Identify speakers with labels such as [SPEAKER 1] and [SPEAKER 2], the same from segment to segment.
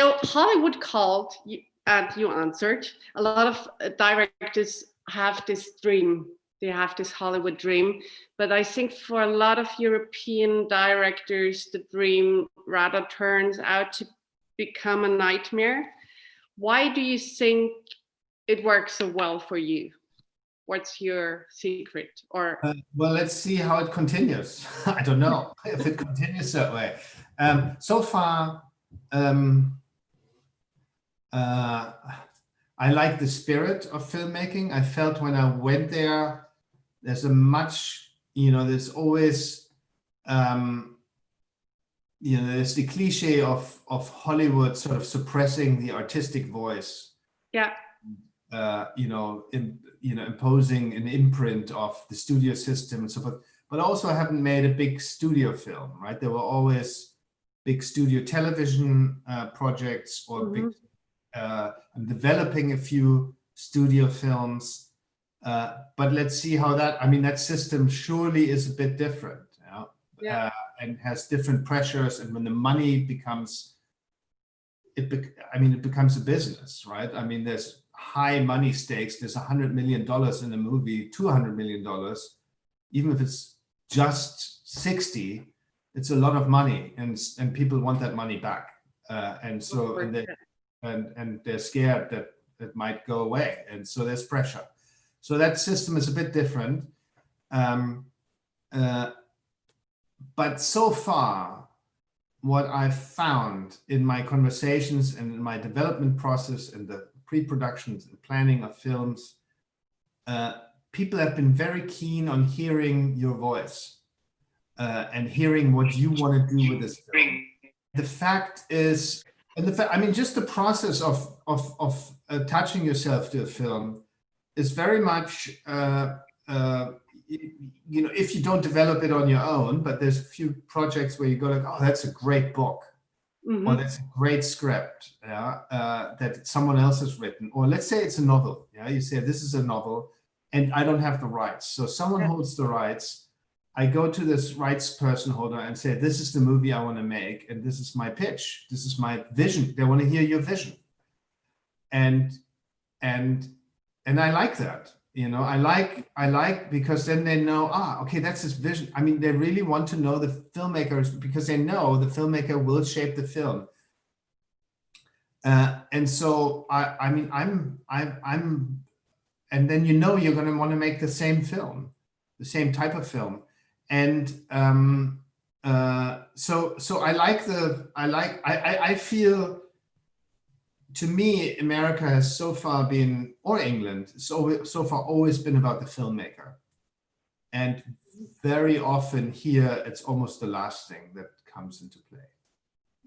[SPEAKER 1] So Hollywood called, and you answered. A lot of directors have this dream. They have this Hollywood dream. But I think for a lot of European directors, the dream rather turns out to become a nightmare. Why do you think it works so well for you? What's your secret? Or
[SPEAKER 2] well, let's see how it continues. I don't know if it continues that way. So far, I like the spirit of filmmaking. I felt when I went there, there's a much, there's always, there's the cliche of Hollywood sort of suppressing the artistic voice.
[SPEAKER 1] Yeah.
[SPEAKER 2] Imposing an imprint of the studio system and so forth, but also I haven't made a big studio film, right? There were always big studio television projects or big, I'm developing a few studio films, but let's see how that system surely is a bit different, and has different pressures. And when the money becomes, it becomes a business, right? I mean, there's high money stakes. There's $100 million in a movie, $200 million, even if it's just 60, it's a lot of money, and people want that money back, and they're scared that it might go away, and so there's pressure. So that system is a bit different, but so far, what I've found in my conversations and in my development process and the pre-productions and planning of films, people have been very keen on hearing your voice and hearing what you want to do with this film. The fact is, just the process of attaching yourself to a film is very much, if you don't develop it on your own, but there's a few projects where you go like, oh, that's a great book. Mm-hmm. Or that's a great script that someone else has written. Or let's say it's a novel. You say, this is a novel and I don't have the rights. So someone holds the rights. I go to this rights person holder and say, this is the movie I want to make. And this is my pitch. This is my vision. They want to hear your vision. And I like that. I like because then they know, okay, that's his vision. I mean, they really want to know the filmmakers because they know the filmmaker will shape the film. And so I'm, and then you're going to want to make the same film, the same type of film. And so I feel. To me, America has so far been, or England, so far always been about the filmmaker. And very often here, it's almost the last thing that comes into play.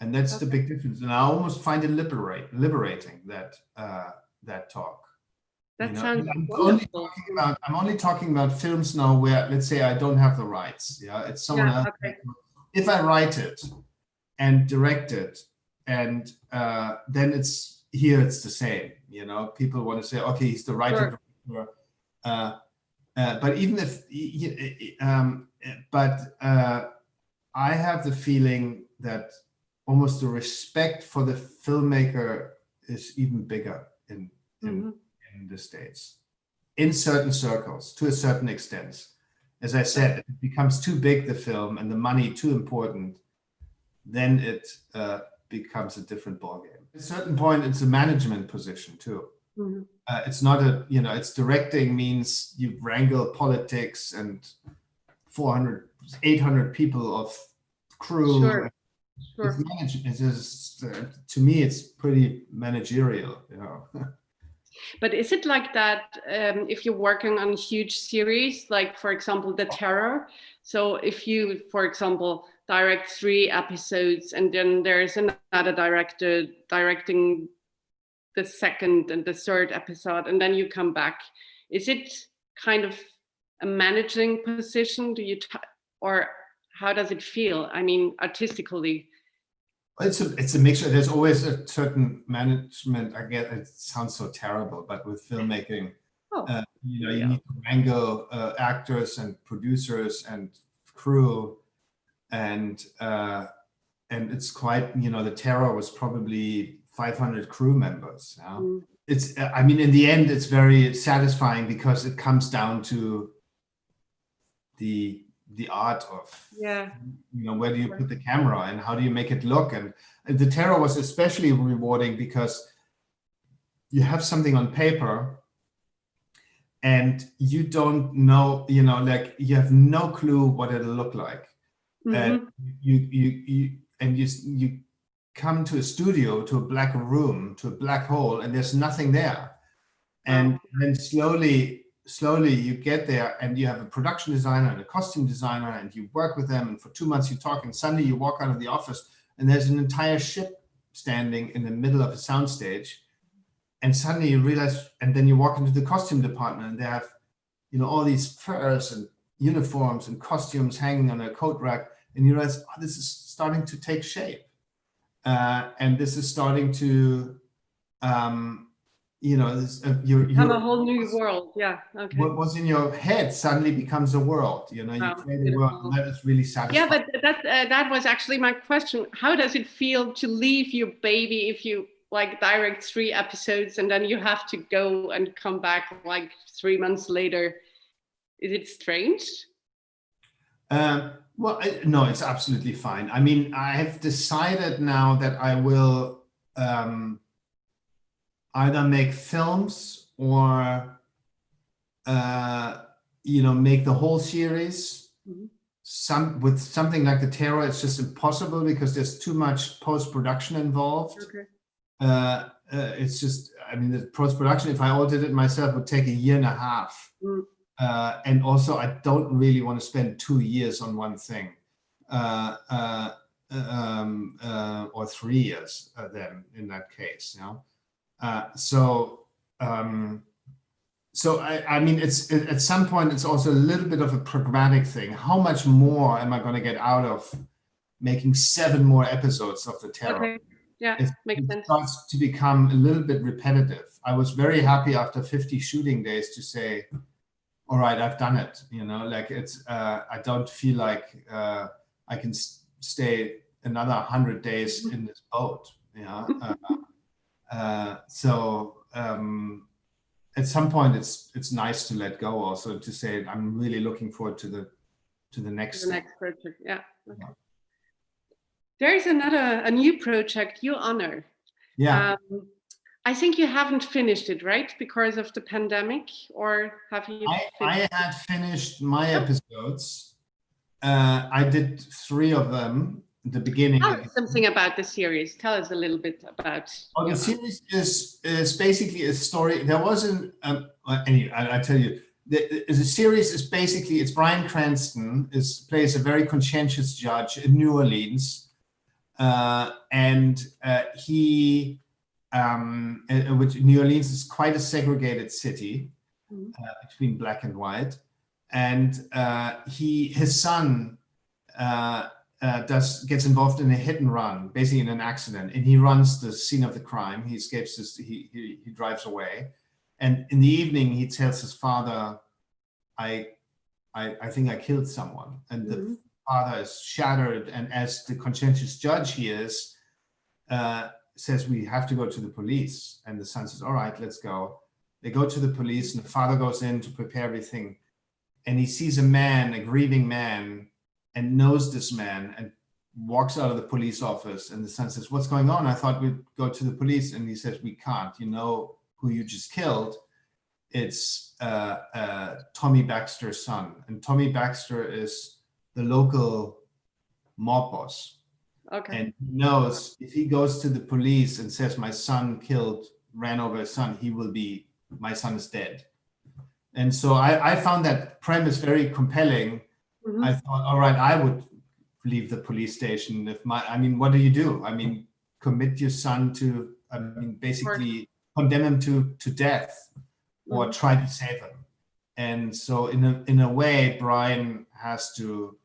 [SPEAKER 2] And that's the big difference. And I almost find it liberating, that talk.
[SPEAKER 1] That sounds wonderful.
[SPEAKER 2] I'm only talking about films now where, let's say, I don't have the rights. It's someone else. Okay. If I write it and direct it, and then it's the same, people want to say, okay, he's the writer. Sure. But even if, I have the feeling that almost the respect for the filmmaker is even bigger in the States, in certain circles, to a certain extent. As I said, it becomes too big, the film, and the money too important, then it becomes a different ballgame. At a certain point, it's a management position too. Mm-hmm. It's not it's directing means you wrangle politics and 400, 800 people of crew.
[SPEAKER 1] Sure.
[SPEAKER 2] It's just, to me, it's pretty managerial,
[SPEAKER 1] But is it like that if you're working on a huge series, like, for example, The Terror? So if you, for example, direct 3 episodes and then there's another director directing the 2nd and the 3rd episode, and then you come back, is it kind of a managing position? Or how does it feel? I mean, artistically.
[SPEAKER 2] It's a mixture. There's always a certain management. I get it sounds so terrible, but with filmmaking, you need to wrangle actors and producers and crew, and it's quite. The Terror was probably 500 crew members. You know? It's, I mean, in the end, it's very satisfying because it comes down to the art of, you know, where do you put the camera and how do you make it look? And the Terror was especially rewarding because you have something on paper and you don't know, you know, like you have no clue what it'll look like. And you come to a studio, to a black room, to a black hole, and there's nothing there. And then slowly you get there and you have a production designer and a costume designer and you work with them, and for 2 months you talk, and suddenly you walk out of the office and there's an entire ship standing in the middle of a soundstage, and suddenly you realize, and then you walk into the costume department and they have, you know, all these furs and uniforms and costumes hanging on a coat rack, and you realize, oh, this is starting to take shape. And this is starting to, you know, this,
[SPEAKER 1] become a whole new world. Yeah. Okay.
[SPEAKER 2] What was in your head suddenly becomes a world. You know, you create a world, and that is really satisfying.
[SPEAKER 1] Yeah, but that was actually my question. How does it feel to leave your baby if you like direct 3 episodes and then you have to go and come back like 3 months later? Is it strange?
[SPEAKER 2] Well, no, it's absolutely fine. I mean, I have decided now that I will either make films or, you know, make the whole series. With something like The Terror, it's just impossible because there's too much post-production involved. Okay. It's just, I mean, the post-production, if I all did it myself, would take 1.5 years. And also, I don't really want to spend 2 years on one thing, or 3 years then in that case, you know. So I mean, it's at some point, it's also a little bit of a pragmatic thing. How much more am I going to get out of making 7 more episodes of The Terror?
[SPEAKER 1] Okay. Yeah, makes sense. It
[SPEAKER 2] starts to become a little bit repetitive. I was very happy after 50 shooting days to say, all right, I've done it. You know, like it's, I don't feel like I can stay another 100 days in this boat. You know, so at some point it's nice to let go. Also to say I'm really looking forward to the next
[SPEAKER 1] project. Yeah. Okay. Yeah. There is a new project you honor.
[SPEAKER 2] Yeah.
[SPEAKER 1] I think you haven't finished it, right? Because of the pandemic, or have you?
[SPEAKER 2] I had finished my episodes. I did 3 of them at the beginning.
[SPEAKER 1] Tell us something about the series. Tell us a little bit about.
[SPEAKER 2] Oh, the series is basically a story. There wasn't. Anyway, I tell you, the series is basically, it's Bryan Cranston plays a very conscientious judge in New Orleans, and he. Which New Orleans is quite a segregated city between black and white, and his son gets involved in a hit and run, basically in an accident, and he runs the scene of the crime. He escapes he drives away, and in the evening he tells his father, I think I killed someone, and the father is shattered, and as the conscientious judge he is, says we have to go to the police, and the son says, all right, let's go. They go to the police, and the father goes in to prepare everything, and he sees a grieving man, and knows this man, and walks out of the police office, and the son says, what's going on? I thought we'd go to the police. And he says, we can't. You know who you just killed? It's Tommy Baxter's son, and Tommy Baxter is the local mob boss.
[SPEAKER 1] Okay.
[SPEAKER 2] And he knows if he goes to the police and says my son ran over his son, my son is dead. And so I found that premise very compelling. I thought, all right, I would leave the police station what do you do? I mean, commit your son to, basically condemn him to death or try to save him. And so in a way, Bryan has to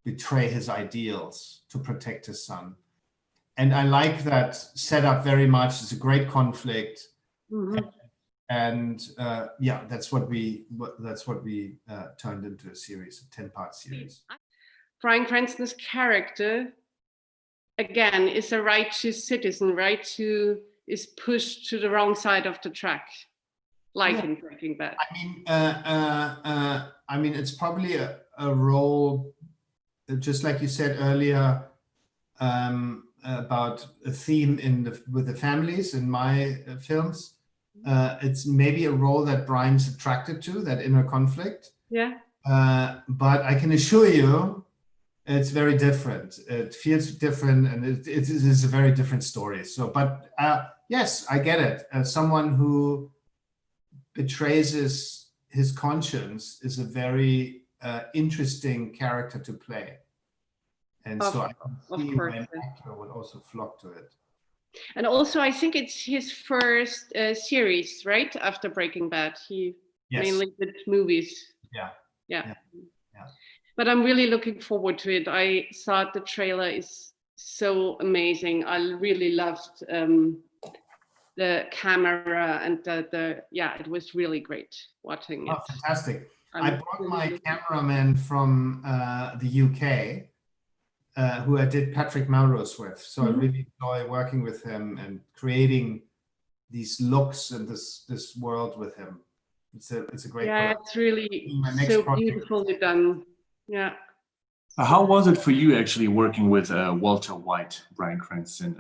[SPEAKER 2] betray his ideals to protect his son. And I like that setup very much. It's a great conflict. And yeah, that's what we turned into a series, a 10-part series.
[SPEAKER 1] Bryan Cranston's character again, is a righteous citizen, right? Who is pushed to the wrong side of the track, like in Breaking Bad.
[SPEAKER 2] I mean, it's probably a role, just like you said earlier, about a theme with the families in my films. It's maybe a role that Bryan's attracted to, that inner conflict.
[SPEAKER 1] Yeah.
[SPEAKER 2] But I can assure you, it's very different. It feels different, and it is a very different story. So, but yes, I get it. Someone who betrays his conscience is a very interesting character to play. And so I can see why an actor would also flock to it.
[SPEAKER 1] And also, I think it's his first series, right? After Breaking Bad, he mainly did movies. Yeah. But I'm really looking forward to it. I thought the trailer is so amazing. I really loved the camera and it was really great watching it.
[SPEAKER 2] Oh, fantastic. I brought my cameraman from the UK, who I did Patrick Melrose with. So I really enjoy working with him and creating these looks and this world with him. It's a great project.
[SPEAKER 1] It's really so beautifully done. Yeah.
[SPEAKER 3] How was it for you actually working with Walter White, Bryan Cranston?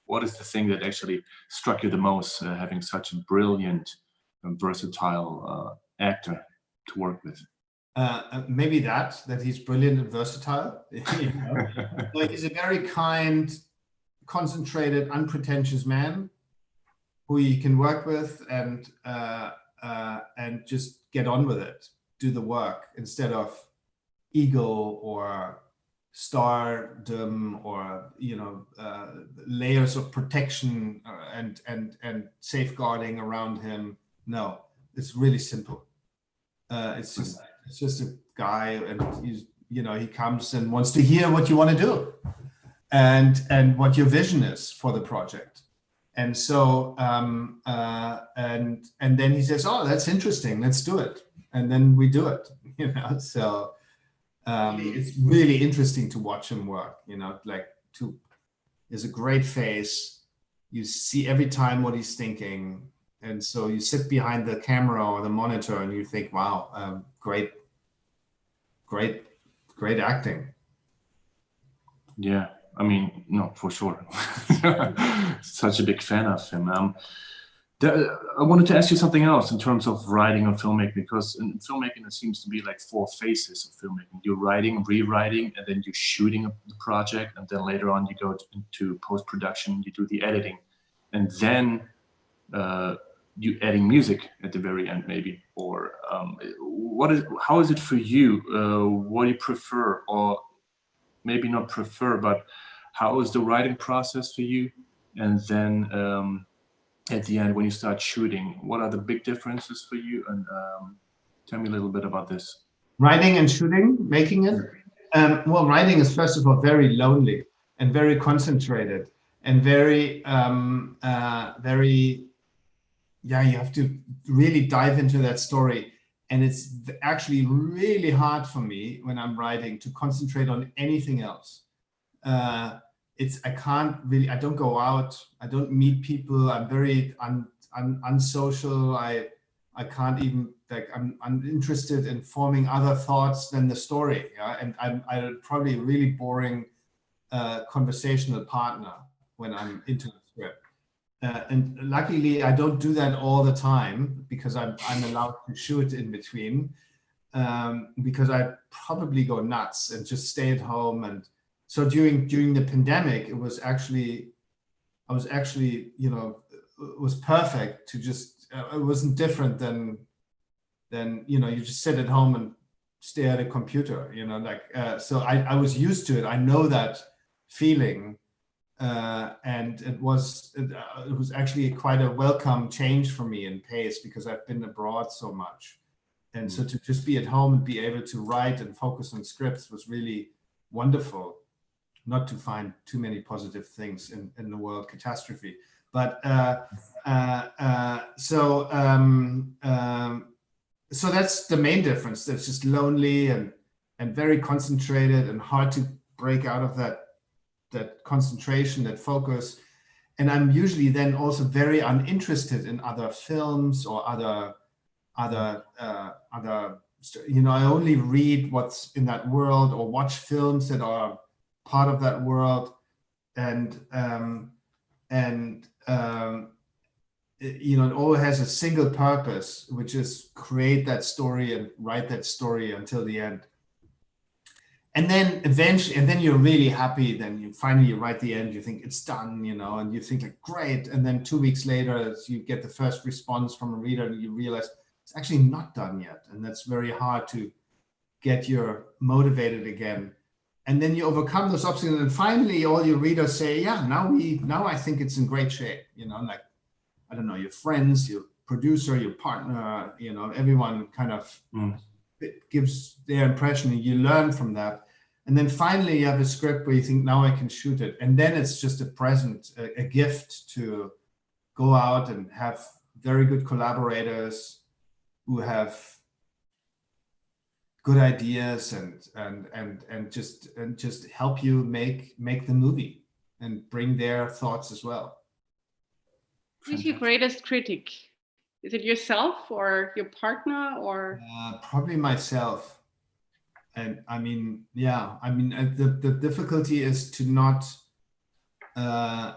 [SPEAKER 3] What is the thing that actually struck you the most, having such a brilliant and versatile actor to work with?
[SPEAKER 2] Maybe that he's brilliant and versatile. You know? Like, he's a very kind, concentrated, unpretentious man who you can work with and just get on with it, do the work instead of ego or stardom or layers of protection and safeguarding around him. No, it's really simple. It's just a guy, and he comes and wants to hear what you want to do and what your vision is for the project. And so and then he says, oh, that's interesting, let's do it. And then we do it, so it's really interesting to watch him work, there's a great face. You see every time what he's thinking. And so you sit behind the camera or the monitor and you think, wow, great acting.
[SPEAKER 3] Yeah, I mean, no, for sure. Such a big fan of him. I wanted to ask you something else in terms of writing and filmmaking, because in filmmaking, there seems to be like 4 phases of filmmaking. You're writing, rewriting, and then you're shooting the project. And then later on, you go into post-production, you do the editing. And then you adding music at the very end, maybe, or how is it for you? What do you prefer, or maybe not prefer, but how is the writing process for you? And then at the end, when you start shooting, what are the big differences for you? And tell me a little bit about this.
[SPEAKER 2] Writing and shooting, making it. Well, writing is first of all very lonely and very concentrated and very you have to really dive into that story. And it's actually really hard for me when I'm writing to concentrate on anything else. I don't go out, I don't meet people, I'm very unsocial. I can't even, I'm interested in forming other thoughts than the story. Yeah? And I'm probably a really boring conversational partner when I'm into the script. And luckily, I don't do that all the time because I'm allowed to shoot in between, because I probably go nuts and just stay at home. And so during the pandemic, it was actually, it was perfect to just, it wasn't different than you just sit at home and stare at a computer, so I was used to it. I know that feeling. And it was actually quite a welcome change for me in pace, because I've been abroad so much. And so to just be at home and be able to write and focus on scripts was really wonderful. Not to find too many positive things in the world catastrophe. But so that's the main difference. That's just lonely and very concentrated and hard to break out of that concentration, that focus. And I'm usually then also very uninterested in other films or other, you know, I only read what's in that world or watch films that are part of that world. And you know, it all has a single purpose, which is create that story and write that story until the end. And then eventually, and then you're really happy. Then you finally write the end. You think it's done, you know, and you think like great. And then 2 weeks later, you get the first response from a reader, and you realize it's actually not done yet. And that's very hard to get you motivated again. And then you overcome those obstacles, and finally, all your readers say, "Yeah, now I think it's in great shape." You know, like I don't know, your friends, your producer, your partner, you know, everyone kind of gives their impression, and you learn from that. And then finally you have a script where you think, now I can shoot it. And then it's just a present, a gift to go out and have very good collaborators who have good ideas and just help you make the movie and bring their thoughts as well.
[SPEAKER 1] Who's your greatest critic? Is it yourself or your partner or?
[SPEAKER 2] Probably myself. And I mean, yeah, I mean, the difficulty is to not, to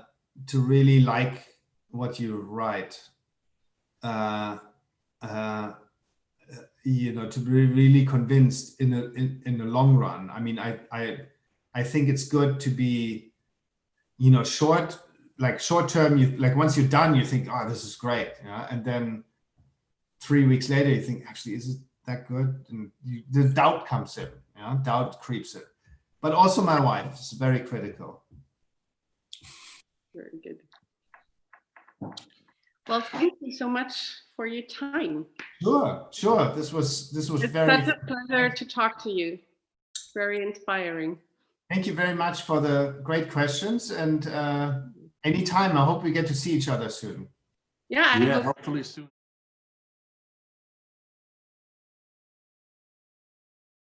[SPEAKER 2] really like what you write, you know, to be really convinced in the long run. I mean, I think it's good to be, you know, short term, you like once you're done, you think, oh, this is great. Yeah? And then 3 weeks later, you think, actually, is it that good? And the doubt comes in, yeah? Doubt creeps in. But also my wife is very critical.
[SPEAKER 1] Very good. Well, thank you so much for your time.
[SPEAKER 2] Sure. This was
[SPEAKER 1] it's
[SPEAKER 2] very
[SPEAKER 1] such a pleasure to talk to you. Very inspiring.
[SPEAKER 2] Thank you very much for the great questions, and anytime. I hope we get to see each other soon.
[SPEAKER 1] Yeah,
[SPEAKER 3] hopefully soon.